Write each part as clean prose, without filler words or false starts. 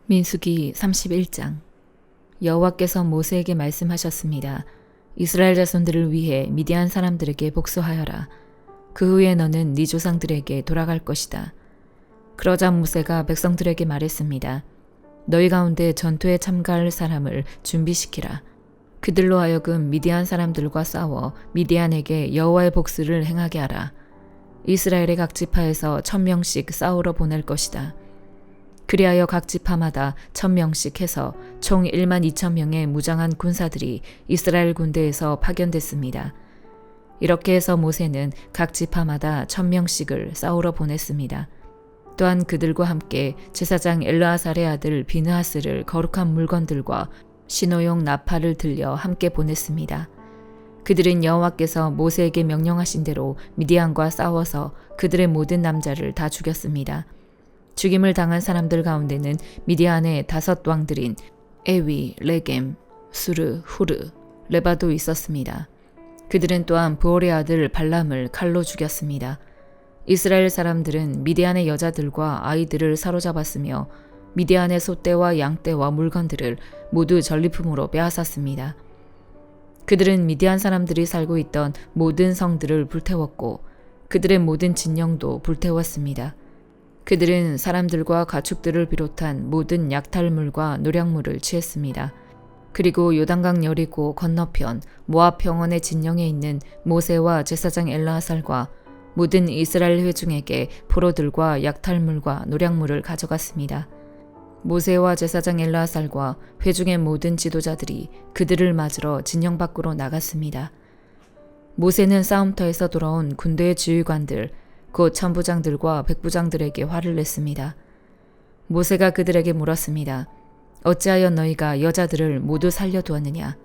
민수기 31장. 여호와께서 모세에게 말씀하셨습니다. 이스라엘 자손들을 위해 미디안 사람들에게 복수하여라. 그 후에 너는 네 조상들에게 돌아갈 것이다. 그러자 모세가 백성들에게 말했습니다. 너희 가운데 전투에 참가할 사람을 준비시키라. 그들로 하여금 미디안 사람들과 싸워 미디안에게 여호와의 복수를 행하게 하라. 이스라엘의 각 지파에서 1000명씩 싸우러 보낼 것이다. 그리하여 각 지파마다 1000명씩 해서 총 12000명의 무장한 군사들이 이스라엘 군대에서 파견됐습니다. 이렇게 해서 모세는 각 지파마다 1000명씩을 싸우러 보냈습니다. 또한 그들과 함께 제사장 엘르아살의 아들 비느하스를 거룩한 물건들과 신호용 나팔을 들려 함께 보냈습니다. 그들은 여호와께서 모세에게 명령하신 대로 미디안과 싸워서 그들의 모든 남자를 다 죽였습니다. 죽임을 당한 사람들 가운데는 미디안의 5 왕들인 에위, 레겜, 수르, 후르, 레바도 있었습니다. 그들은 또한 부올의 아들 발람을 칼로 죽였습니다. 이스라엘 사람들은 미디안의 여자들과 아이들을 사로잡았으며 미디안의 소떼와 양떼와 물건들을 모두 전리품으로 빼앗았습니다. 그들은 미디안 사람들이 살고 있던 모든 성들을 불태웠고 그들의 모든 진영도 불태웠습니다. 그들은 사람들과 가축들을 비롯한 모든 약탈물과 노략물을 취했습니다. 그리고 요단강 여리고 건너편 모압 평원의 진영에 있는 모세와 제사장 엘르아살과 모든 이스라엘 회중에게 포로들과 약탈물과 노략물을 가져갔습니다. 모세와 제사장 엘르아살과 회중의 모든 지도자들이 그들을 맞으러 진영 밖으로 나갔습니다. 모세는 싸움터에서 돌아온 군대의 지휘관들 곧 천부장들과 백부장들에게 화를 냈습니다. 모세가 그들에게 물었습니다. 어찌하여 너희가 여자들을 모두 살려두었느냐?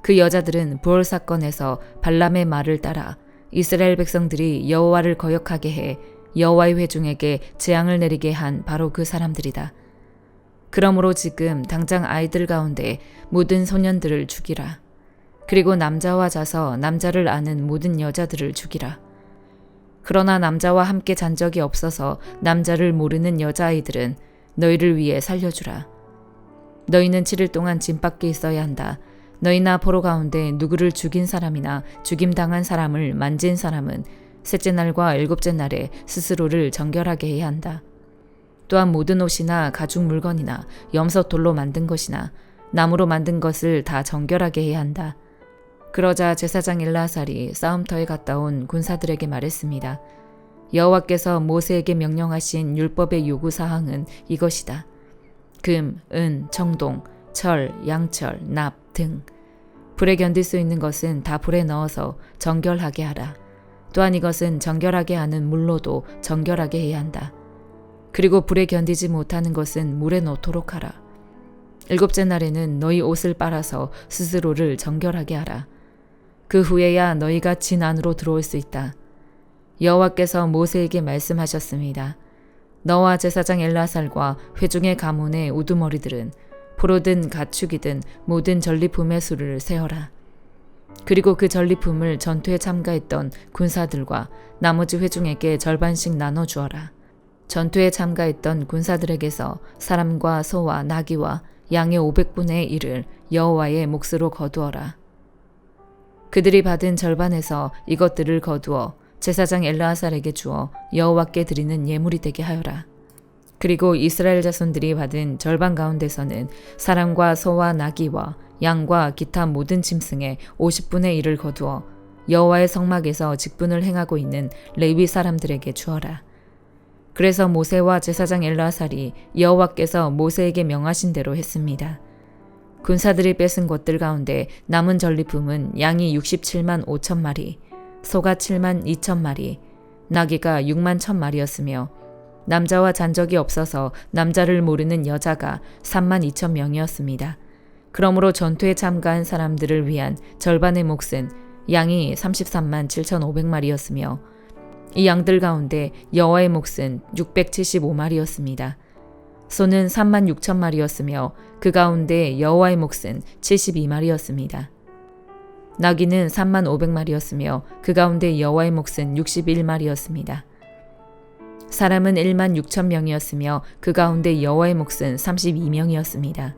그 여자들은 부올 사건에서 발람의 말을 따라 이스라엘 백성들이 여호와를 거역하게 해 여호와의 회중에게 재앙을 내리게 한 바로 그 사람들이다. 그러므로 지금 당장 아이들 가운데 모든 소년들을 죽이라. 그리고 남자와 자서 남자를 아는 모든 여자들을 죽이라. 그러나 남자와 함께 잔 적이 없어서 남자를 모르는 여자아이들은 너희를 위해 살려주라. 너희는 7일 동안 진 밖에 있어야 한다. 너희나 포로 가운데 누구를 죽인 사람이나 죽임당한 사람을 만진 사람은 셋째 날과 7째 날에 스스로를 정결하게 해야 한다. 또한 모든 옷이나 가죽 물건이나 염소 돌로 만든 것이나 나무로 만든 것을 다 정결하게 해야 한다. 그러자 제사장 엘르아살이 싸움터에 갔다 온 군사들에게 말했습니다. 여호와께서 모세에게 명령하신 율법의 요구사항은 이것이다. 금, 은, 청동, 철, 양철, 납 등. 불에 견딜 수 있는 것은 다 불에 넣어서 정결하게 하라. 또한 이것은 정결하게 하는 물로도 정결하게 해야 한다. 그리고 불에 견디지 못하는 것은 물에 넣도록 하라. 7째 날에는 너희 옷을 빨아서 스스로를 정결하게 하라. 그 후에야 너희가 진 안으로 들어올 수 있다. 여호와께서 모세에게 말씀하셨습니다. 너와 제사장 엘르아살과 회중의 가문의 우두머리들은 포로든 가축이든 모든 전리품의 수를 세어라. 그리고 그 전리품을 전투에 참가했던 군사들과 나머지 회중에게 절반씩 나눠 주어라. 전투에 참가했던 군사들에게서 사람과 소와 나귀와 양의 500분의 1을 여호와의 몫으로 거두어라. 그들이 받은 절반에서 이것들을 거두어 제사장 엘르아살에게 주어 여호와께 드리는 예물이 되게 하여라. 그리고 이스라엘 자손들이 받은 절반 가운데서는 사람과 소와 나귀와 양과 기타 모든 짐승의 50분의 1을 거두어 여호와의 성막에서 직분을 행하고 있는 레위 사람들에게 주어라. 그래서 모세와 제사장 엘르아살이 여호와께서 모세에게 명하신 대로 했습니다. 군사들이 뺏은 것들 가운데 남은 전리품은 양이 67만 5천 마리, 소가 7만 2천 마리, 나귀가 6만 1천 마리였으며 남자와 잔적이 없어서 남자를 모르는 여자가 3만 2천 명이었습니다. 그러므로 전투에 참가한 사람들을 위한 절반의 몫은 양이 33만 7,500마리였으며 이 양들 가운데 여호와의 몫은 675마리였습니다. 소는 3만 6천 마리였으며 그 가운데 여호와의 몫은 72마리였습니다. 나귀는 3만 500마리였으며 그 가운데 여호와의 몫은 61마리였습니다. 사람은 1만 6천 명이었으며 그 가운데 여호와의 몫은 32명이었습니다.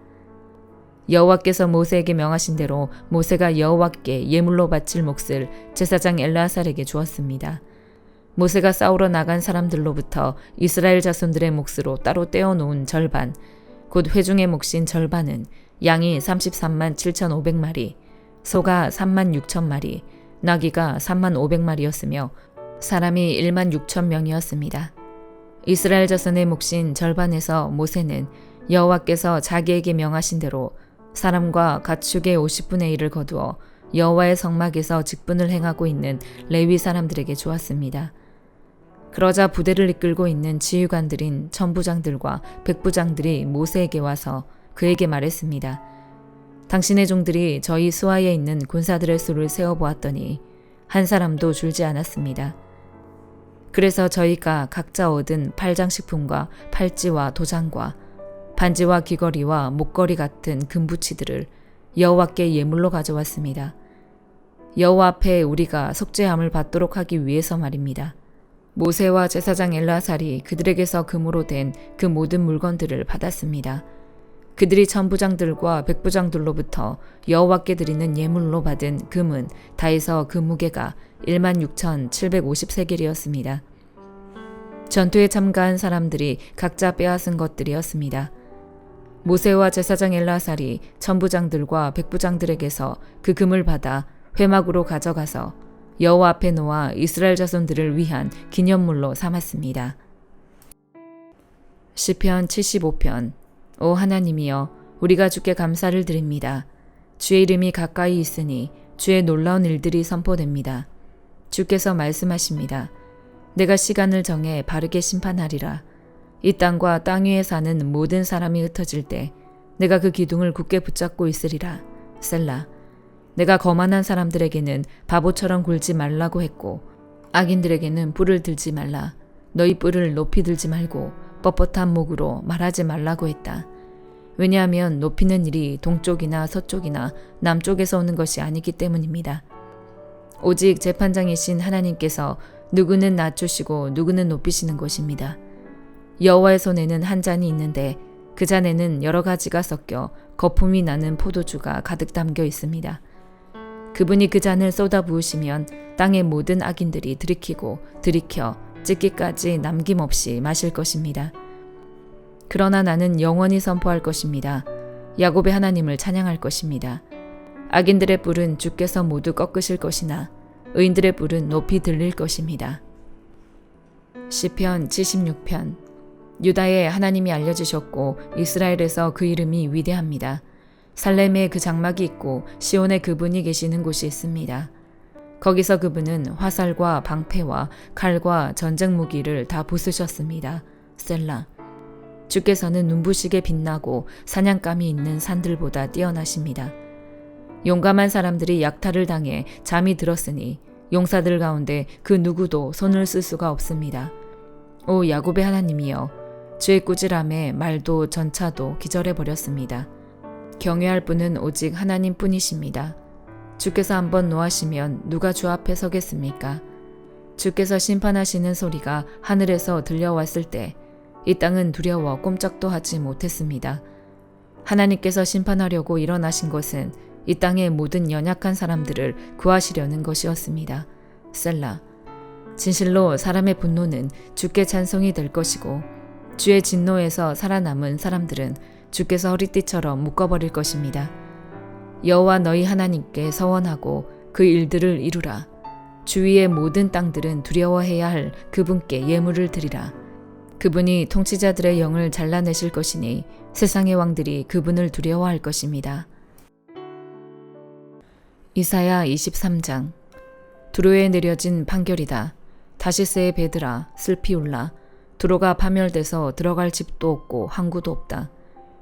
여호와께서 모세에게 명하신 대로 모세가 여호와께 예물로 바칠 몫을 제사장 엘르아살에게 주었습니다. 모세가 싸우러 나간 사람들로부터 이스라엘 자손들의 몫으로 따로 떼어놓은 절반, 곧 회중의 몫인 절반은 양이 33만 7,500마리, 소가 3만 6천 마리, 나귀가 3만 500마리였으며 사람이 1만 6천 명이었습니다. 이스라엘 자손의 몫인 절반에서 모세는 여호와께서 자기에게 명하신 대로 사람과 가축의 50분의 1을 거두어 여호와의 성막에서 직분을 행하고 있는 레위 사람들에게 주었습니다. 그러자 부대를 이끌고 있는 지휘관들인 천부장들과 백부장들이 모세에게 와서 그에게 말했습니다. 당신의 종들이 저희 수하에 있는 군사들의 수를 세어보았더니 한 사람도 줄지 않았습니다. 그래서 저희가 각자 얻은 팔장식품과 팔찌와 도장과 반지와 귀걸이와 목걸이 같은 금부치들을 여호와께 예물로 가져왔습니다. 여호와 앞에 우리가 속죄함을 받도록 하기 위해서 말입니다. 모세와 제사장 엘르아살이 그들에게서 금으로 된 그 모든 물건들을 받았습니다. 그들이 천부장들과 백부장들로부터 여호와께 드리는 예물로 받은 금은 다 해서 그 무게가 16,750세겔이었습니다. 전투에 참가한 사람들이 각자 빼앗은 것들이었습니다. 모세와 제사장 엘르아살이 천부장들과 백부장들에게서 그 금을 받아 회막으로 가져가서 여호와 앞에 놓아 이스라엘 자손들을 위한 기념물로 삼았습니다. 시편 75편. 오 하나님이여, 우리가 주께 감사를 드립니다. 주의 이름이 가까이 있으니 주의 놀라운 일들이 선포됩니다. 주께서 말씀하십니다. 내가 시간을 정해 바르게 심판하리라. 이 땅과 땅 위에 사는 모든 사람이 흩어질 때 내가 그 기둥을 굳게 붙잡고 있으리라. 셀라. 내가 거만한 사람들에게는 바보처럼 굴지 말라고 했고 악인들에게는 뿔을 들지 말라. 너희 뿔을 높이 들지 말고 뻣뻣한 목으로 말하지 말라고 했다. 왜냐하면 높이는 일이 동쪽이나 서쪽이나 남쪽에서 오는 것이 아니기 때문입니다. 오직 재판장이신 하나님께서 누구는 낮추시고 누구는 높이시는 것입니다. 여호와의 손에는 한 잔이 있는데 그 잔에는 여러 가지가 섞여 거품이 나는 포도주가 가득 담겨 있습니다. 그분이 그 잔을 쏟아 부으시면 땅의 모든 악인들이 들이키고 들이켜 찢기까지 남김없이 마실 것입니다. 그러나 나는 영원히 선포할 것입니다. 야곱의 하나님을 찬양할 것입니다. 악인들의 뿔은 주께서 모두 꺾으실 것이나 의인들의 뿔은 높이 들릴 것입니다. 시편 76편. 유다에 하나님이 알려지셨고 이스라엘에서 그 이름이 위대합니다. 살렘에 그 장막이 있고 시온에 그분이 계시는 곳이 있습니다. 거기서 그분은 화살과 방패와 칼과 전쟁 무기를 다 부수셨습니다. 셀라. 주께서는 눈부시게 빛나고 사냥감이 있는 산들보다 뛰어나십니다. 용감한 사람들이 약탈을 당해 잠이 들었으니 용사들 가운데 그 누구도 손을 쓸 수가 없습니다. 오 야곱의 하나님이여, 주의 꾸지람에 말도 전차도 기절해버렸습니다. 경외할 분은 오직 하나님뿐이십니다. 주께서 한번 노하시면 누가 주 앞에 서겠습니까? 주께서 심판하시는 소리가 하늘에서 들려왔을 때 이 땅은 두려워 꼼짝도 하지 못했습니다. 하나님께서 심판하려고 일어나신 것은 이 땅의 모든 연약한 사람들을 구하시려는 것이었습니다. 셀라. 진실로 사람의 분노는 주께 찬송이 될 것이고 주의 진노에서 살아남은 사람들은 주께서 허리띠처럼 묶어버릴 것입니다. 여호와 너희 하나님께 서원하고 그 일들을 이루라. 주위의 모든 땅들은 두려워해야 할 그분께 예물을 드리라. 그분이 통치자들의 영을 잘라내실 것이니 세상의 왕들이 그분을 두려워할 것입니다. 이사야 23장. 두로에 내려진 판결이다. 다시스의 배들아 슬피 울라. 두로가 파멸돼서 들어갈 집도 없고 항구도 없다.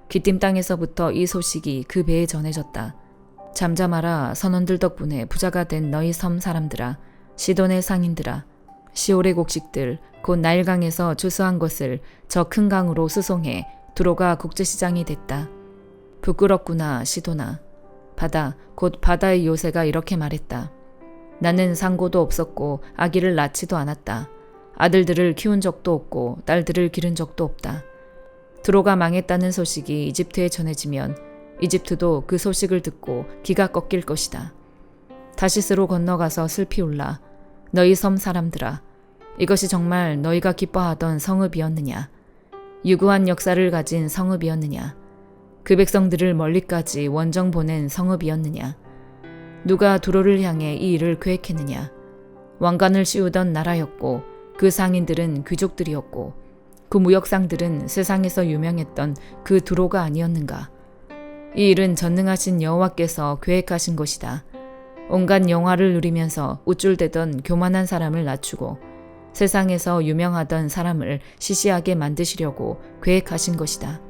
기띔 땅에서부터 이 소식이 그 배에 전해졌다. 잠잠하라. 선원들 덕분에 부자가 된 너희 섬 사람들아. 시돈의 상인들아. 시올의 곡식들 곧 나일강에서 추수한 것을 저 큰 강으로 수송해 두로가 국제시장이 됐다. 부끄럽구나 시도나. 바다 곧 바다의 요새가 이렇게 말했다. 나는 상고도 없었고 아기를 낳지도 않았다. 아들들을 키운 적도 없고 딸들을 기른 적도 없다. 두로가 망했다는 소식이 이집트에 전해지면 이집트도 그 소식을 듣고 기가 꺾일 것이다. 다시스로 건너가서 슬피 울라. 너희 섬 사람들아, 이것이 정말 너희가 기뻐하던 성읍이었느냐? 유구한 역사를 가진 성읍이었느냐? 그 백성들을 멀리까지 원정 보낸 성읍이었느냐? 누가 두로를 향해 이 일을 계획했느냐? 왕관을 씌우던 나라였고 그 상인들은 귀족들이었고 그 무역상들은 세상에서 유명했던 그 두로가 아니었는가? 이 일은 전능하신 여호와께서 계획하신 것이다. 온갖 영화를 누리면서 우쭐대던 교만한 사람을 낮추고 세상에서 유명하던 사람을 시시하게 만드시려고 계획하신 것이다.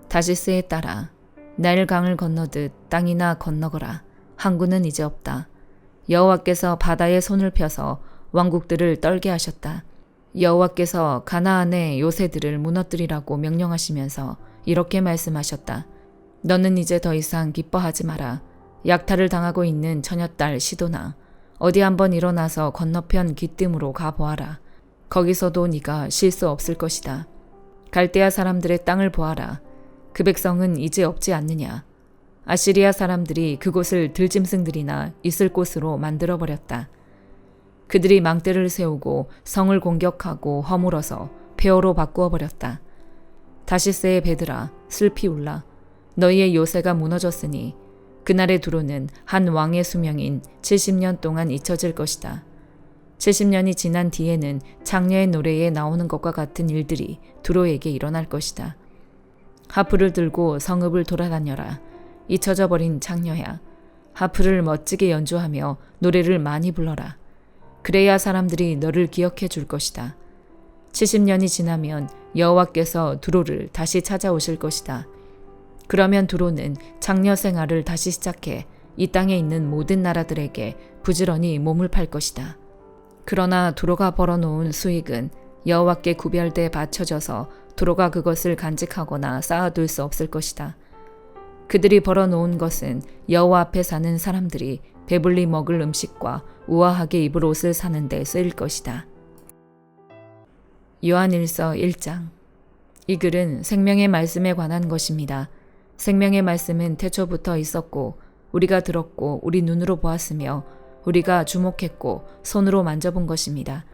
다시스에 따라 나일강을 건너듯 땅이나 건너거라. 항구는 이제 없다. 여호와께서 바다에 손을 펴서 왕국들을 떨게 하셨다. 여호와께서 가나안의 요새들을 무너뜨리라고 명령하시면서 이렇게 말씀하셨다. 너는 이제 더 이상 기뻐하지 마라. 약탈을 당하고 있는 처녀딸 시도나 어디 한번 일어나서 건너편 기뜸으로 가보아라. 거기서도 네가 쉴 수 없을 것이다. 갈대아 사람들의 땅을 보아라. 그 백성은 이제 없지 않느냐. 아시리아 사람들이 그곳을 들짐승들이나 있을 곳으로 만들어버렸다. 그들이 망대를 세우고 성을 공격하고 허물어서 폐허로 바꾸어버렸다. 다시스의 배들아, 슬피 울라. 너희의 요새가 무너졌으니 그날의 두로는 한 왕의 수명인 70년 동안 잊혀질 것이다. 70년이 지난 뒤에는 장녀의 노래에 나오는 것과 같은 일들이 두로에게 일어날 것이다. 하프를 들고 성읍을 돌아다녀라. 잊혀져 버린 장녀야. 하프를 멋지게 연주하며 노래를 많이 불러라. 그래야 사람들이 너를 기억해 줄 것이다. 70년이 지나면 여호와께서 두로를 다시 찾아오실 것이다. 그러면 두로는 장녀 생활을 다시 시작해 이 땅에 있는 모든 나라들에게 부지런히 몸을 팔 것이다. 그러나 두로가 벌어놓은 수익은 여호와께 구별돼 바쳐져서 두로가 그것을 간직하거나 쌓아둘 수 없을 것이다. 그들이 벌어놓은 것은 여호와 앞에 사는 사람들이 배불리 먹을 음식과 우아하게 입을 옷을 사는 데 쓰일 것이다. 요한일서 1장. 이 글은 생명의 말씀에 관한 것입니다. 생명의 말씀은 태초부터 있었고 우리가 들었고 우리 눈으로 보았으며 우리가 주목했고 손으로 만져본 것입니다.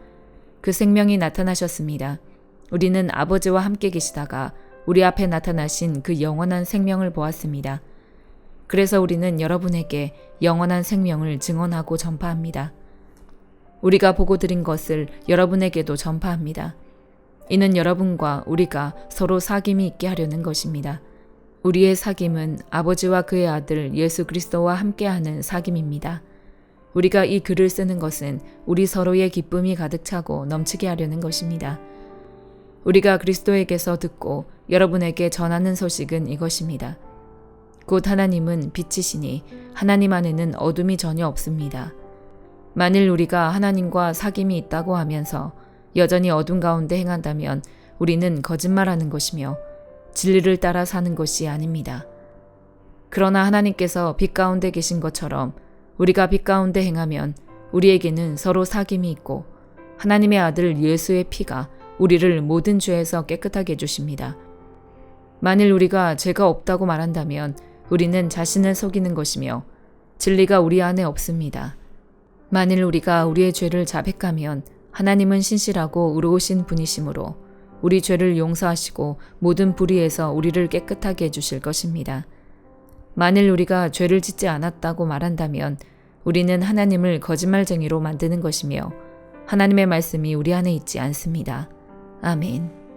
그 생명이 나타나셨습니다. 우리는 아버지와 함께 계시다가 우리 앞에 나타나신 그 영원한 생명을 보았습니다. 그래서 우리는 여러분에게 영원한 생명을 증언하고 전파합니다. 우리가 보고 들은 것을 여러분에게도 전파합니다. 이는 여러분과 우리가 서로 사귐이 있게 하려는 것입니다. 우리의 사귐은 아버지와 그의 아들 예수 그리스도와 함께하는 사귐입니다. 우리가 이 글을 쓰는 것은 우리 서로의 기쁨이 가득 차고 넘치게 하려는 것입니다. 우리가 그리스도에게서 듣고 여러분에게 전하는 소식은 이것입니다. 곧 하나님은 빛이시니 하나님 안에는 어둠이 전혀 없습니다. 만일 우리가 하나님과 사귐이 있다고 하면서 여전히 어둠 가운데 행한다면 우리는 거짓말하는 것이며 진리를 따라 사는 것이 아닙니다. 그러나 하나님께서 빛 가운데 계신 것처럼 우리가 빛 가운데 행하면 우리에게는 서로 사귐이 있고 하나님의 아들 예수의 피가 우리를 모든 죄에서 깨끗하게 해주십니다. 만일 우리가 죄가 없다고 말한다면 우리는 자신을 속이는 것이며 진리가 우리 안에 없습니다. 만일 우리가 우리의 죄를 자백하면 하나님은 신실하고 의로우신 분이시므로 우리 죄를 용서하시고 모든 불의에서 우리를 깨끗하게 해주실 것입니다. 만일 우리가 죄를 짓지 않았다고 말한다면 우리는 하나님을 거짓말쟁이로 만드는 것이며 하나님의 말씀이 우리 안에 있지 않습니다. 아멘.